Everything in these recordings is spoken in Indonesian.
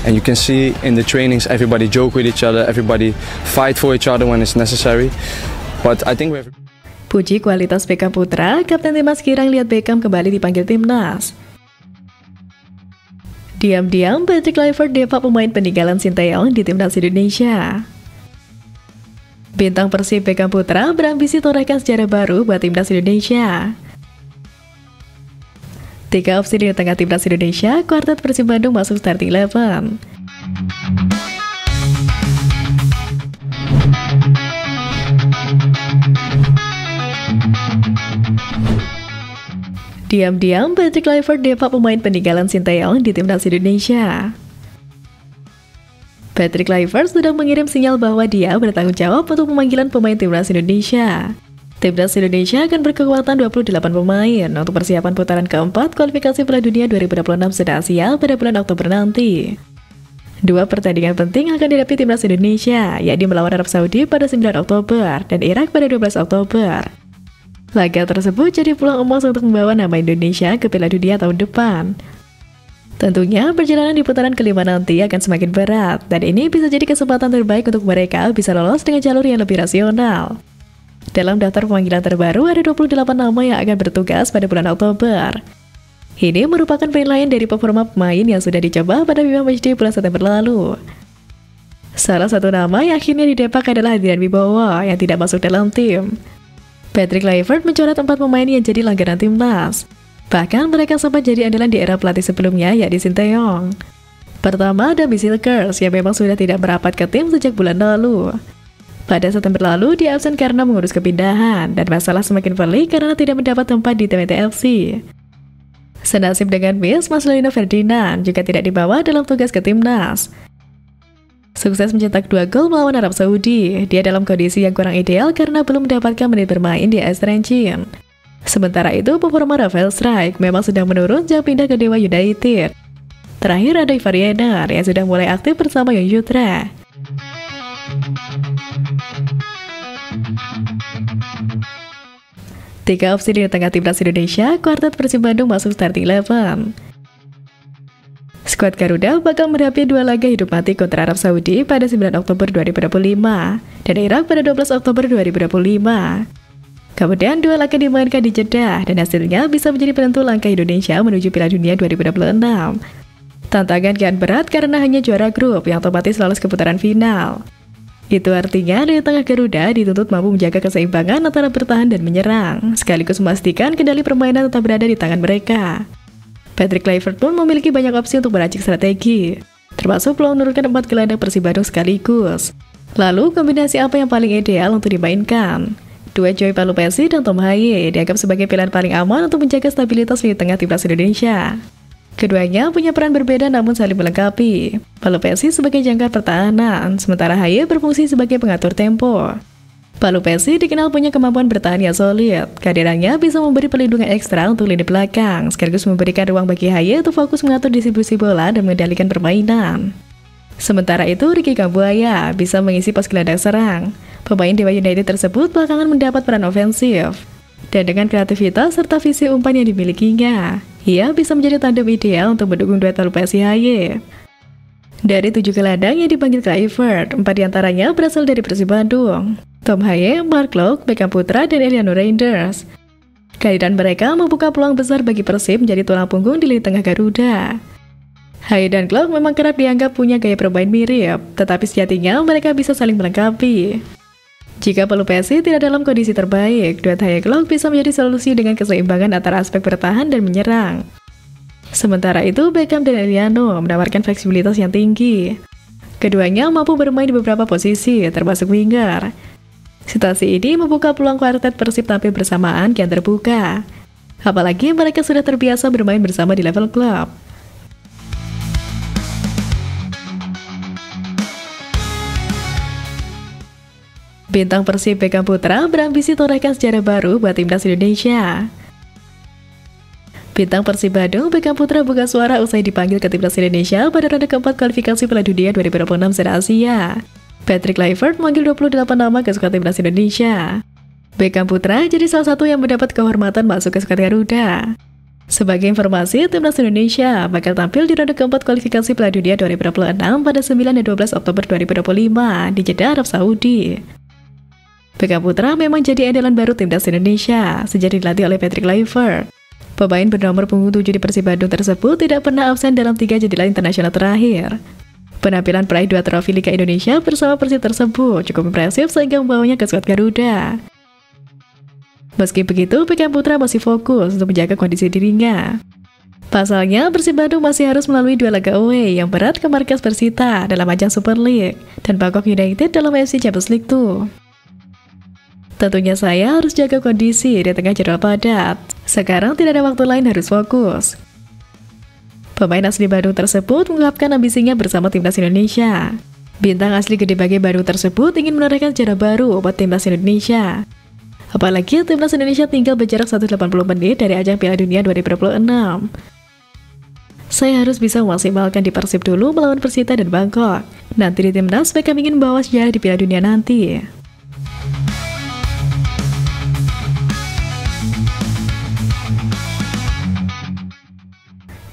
And you can see in the trainings everybody joke with each other, everybody fight for each other when it's necessary. But I think we have... Puji kualitas Beckham Putra, Kapten Timnas girang lihat Beckham kembali dipanggil timnas. Diam-diam, Patrick Kluivert depak pemain peninggalan Sinteyong di timnas Indonesia. Bintang Persib Beckham Putra berambisi torehkan sejarah baru buat timnas Indonesia. 3 opsi di tengah timnas Indonesia, kuartet Persib Bandung masuk starting 11. Diam-diam, Patrick Kluivert depak pemain peninggalan Sinteyong di timnas Indonesia. Patrick Kluivert sudah mengirim sinyal bahwa dia bertanggung jawab untuk pemanggilan pemain timnas Indonesia. Timnas Indonesia akan berkekuatan 28 pemain untuk persiapan putaran keempat kualifikasi Piala Dunia 2026 se-Asia pada bulan Oktober nanti. 2 pertandingan penting akan dihadapi timnas Indonesia, yakni melawan Arab Saudi pada 9 Oktober dan Irak pada 12 Oktober. Laga tersebut jadi peluang emas untuk membawa nama Indonesia ke Piala Dunia tahun depan. Tentunya perjalanan di putaran kelima nanti akan semakin berat, dan ini bisa jadi kesempatan terbaik untuk mereka bisa lolos dengan jalur yang lebih rasional. Dalam daftar pemanggilan terbaru ada 28 nama yang akan bertugas pada bulan Oktober. Ini merupakan penilaian dari performa pemain yang sudah dicoba pada Bima Matchday bulan September lalu. Salah satu nama yang akhirnya didepak adalah Adrian Wibowo yang tidak masuk dalam tim. Patrick Kluivert mencoret 4 pemain yang jadi langganan timnas. Bahkan mereka sempat jadi andalan di era pelatih sebelumnya, yakni Sinteyong. Pertama ada Silkers yang memang sudah tidak merapat ke tim sejak bulan lalu. Pada September lalu dia absen karena mengurus kepindahan dan masalah semakin pelik karena tidak mendapat tempat di TMT FC. Senasib dengan Marcelino Ferdinand juga tidak dibawa dalam tugas ke timnas. Sukses mencetak 2 gol melawan Arab Saudi, dia dalam kondisi yang kurang ideal karena belum mendapatkan menit bermain di AS Rennes. Sementara itu, performa Rafael Strijk memang sedang menurun sejak pindah ke Dewa United. Terakhir ada Ivar Yener yang sudah mulai aktif bersama Young Jutra. Tiga opsi di tengah timnas Indonesia, kuartet Persib Bandung masuk starting 11. Skuad Garuda bakal menghadapi 2 laga hidup mati kontra Arab Saudi pada 9 Oktober 2025 dan Irak pada 12 Oktober 2025. Kemudian duel akan dimainkan di Jeddah dan hasilnya bisa menjadi penentu langkah Indonesia menuju Piala Dunia 2026. Tantangan kian berat karena hanya juara grup yang otomatis lolos ke putaran final. Itu artinya dari tengah Garuda dituntut mampu menjaga keseimbangan antara bertahan dan menyerang, sekaligus memastikan kendali permainan tetap berada di tangan mereka. Patrick Kluivert pun memiliki banyak opsi untuk meracik strategi, termasuk peluang menurunkan 4 gelandang Persib Bandung sekaligus. Lalu kombinasi apa yang paling ideal untuk dimainkan? Duet Joy Palupesi dan Tom Haye dianggap sebagai pilihan paling aman untuk menjaga stabilitas di tengah timnas Indonesia. Keduanya punya peran berbeda namun saling melengkapi. Palupesi sebagai jangkar pertahanan, sementara Haye berfungsi sebagai pengatur tempo. Palupesi dikenal punya kemampuan bertahan yang solid. Kehadirannya bisa memberi perlindungan ekstra untuk lini belakang, sekaligus memberikan ruang bagi Haye untuk fokus mengatur distribusi bola dan mengendalikan permainan. Sementara itu, Ricky Kambuaya bisa mengisi pos gelandang serang. Pemain Dewa United tersebut belakangan mendapat peran ofensif. Dan dengan kreativitas serta visi umpan yang dimilikinya, ia bisa menjadi tandem ideal untuk mendukung duet Palupesi Haye. Dari 7 gelandang yang dipanggil Kluivert, 4 diantaranya berasal dari Persib Bandung. Tom Haye, Mark Locke, Beckham Putra, dan Eliano Reinders. Kehadiran mereka membuka peluang besar bagi Persib menjadi tulang punggung di lini tengah Garuda. Haye dan Klok memang kerap dianggap punya gaya bermain mirip, tetapi sejatinya mereka bisa saling melengkapi. Jika Palupesi tidak dalam kondisi terbaik, duet Haye Klok bisa menjadi solusi dengan keseimbangan antara aspek bertahan dan menyerang. Sementara itu, Beckham dan Eliano menawarkan fleksibilitas yang tinggi. Keduanya mampu bermain di beberapa posisi, termasuk winger. Situasi ini membuka peluang kuartet Persib tampil bersamaan kian terbuka. Apalagi mereka sudah terbiasa bermain bersama di level klub. Bintang Persib Beckham Putra berambisi torehkan sejarah baru buat timnas Indonesia. Bintang Persib Bandung Beckham Putra buka suara usai dipanggil ke timnas Indonesia pada ronde keempat kualifikasi Piala Dunia 2026 se-Asia. Patrick Kluivert memanggil 28 nama ke skuad timnas Indonesia. Beckham Putra jadi salah satu yang mendapat kehormatan masuk ke skuad Garuda. Sebagai informasi, Timnas Indonesia bakal tampil di ronde keempat kualifikasi Piala Dunia 2026 pada 9 dan 12 Oktober 2025 di Jeddah, Arab Saudi. Beckham Putra memang jadi andalan baru Timnas Indonesia sejak dilatih oleh Patrick Kluivert. Pemain bernomor punggung 7 di Persib Bandung tersebut tidak pernah absen dalam 3 jendela internasional terakhir. Penampilan peraih 2 trofi Liga Indonesia bersama Persib tersebut cukup impresif sehingga membawanya ke skuad Garuda. Meski begitu, Beckham Putra masih fokus untuk menjaga kondisi dirinya. Pasalnya, Persib Bandung masih harus melalui 2 laga away yang berat ke markas Persita dalam ajang Super League dan Bangkok United dalam AFC Champions League 2. Tentunya saya harus jaga kondisi di tengah jadwal padat. Sekarang tidak ada waktu lain, harus fokus. Pemain asli Bandung tersebut mengungkapkan ambisinya bersama Timnas Indonesia. Bintang asli Gede Bage Bandung tersebut ingin menorehkan sejarah baru buat Timnas Indonesia. Apalagi Timnas Indonesia tinggal berjarak 180 menit dari ajang Piala Dunia 2026. Saya harus bisa memaksimalkan di Persib dulu melawan Persita dan Bangkok. Nanti di Timnas, Beckham ingin membawa sejarah di Piala Dunia nanti.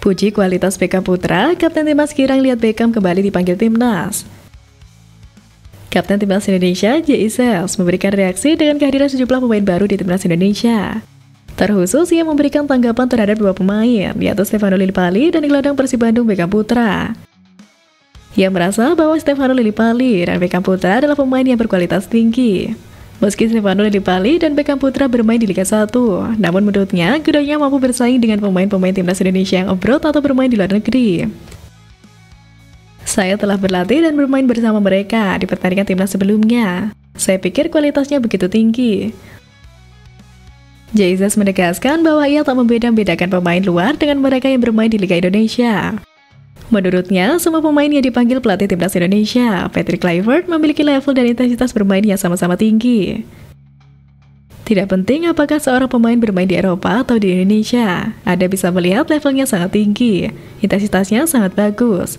Puji kualitas Beckham Putra, Kapten Timnas Girang lihat Beckham kembali dipanggil Timnas. Kapten Timnas Indonesia, J.I. Sels, memberikan reaksi dengan kehadiran sejumlah pemain baru di Timnas Indonesia. Terkhusus, ia memberikan tanggapan terhadap 2 pemain, yaitu Stefano Lillipali dan gelandang Persib Bandung Beckham Putra. Ia merasa bahwa Stefano Lillipali dan Beckham Putra adalah pemain yang berkualitas tinggi. Meski Stefano Lillipali dan Beckham Putra bermain di Liga 1, namun menurutnya keduanya mampu bersaing dengan pemain-pemain Timnas Indonesia yang abroad atau bermain di luar negeri. Saya telah berlatih dan bermain bersama mereka di pertandingan timnas sebelumnya. Saya pikir kualitasnya begitu tinggi. Jesus menegaskan bahwa ia tak membeda-bedakan pemain luar dengan mereka yang bermain di Liga Indonesia. Menurutnya, semua pemain yang dipanggil pelatih Timnas Indonesia, Patrick Kluivert, memiliki level dan intensitas bermain yang sama-sama tinggi. Tidak penting apakah seorang pemain bermain di Eropa atau di Indonesia, Anda bisa melihat levelnya sangat tinggi, intensitasnya sangat bagus.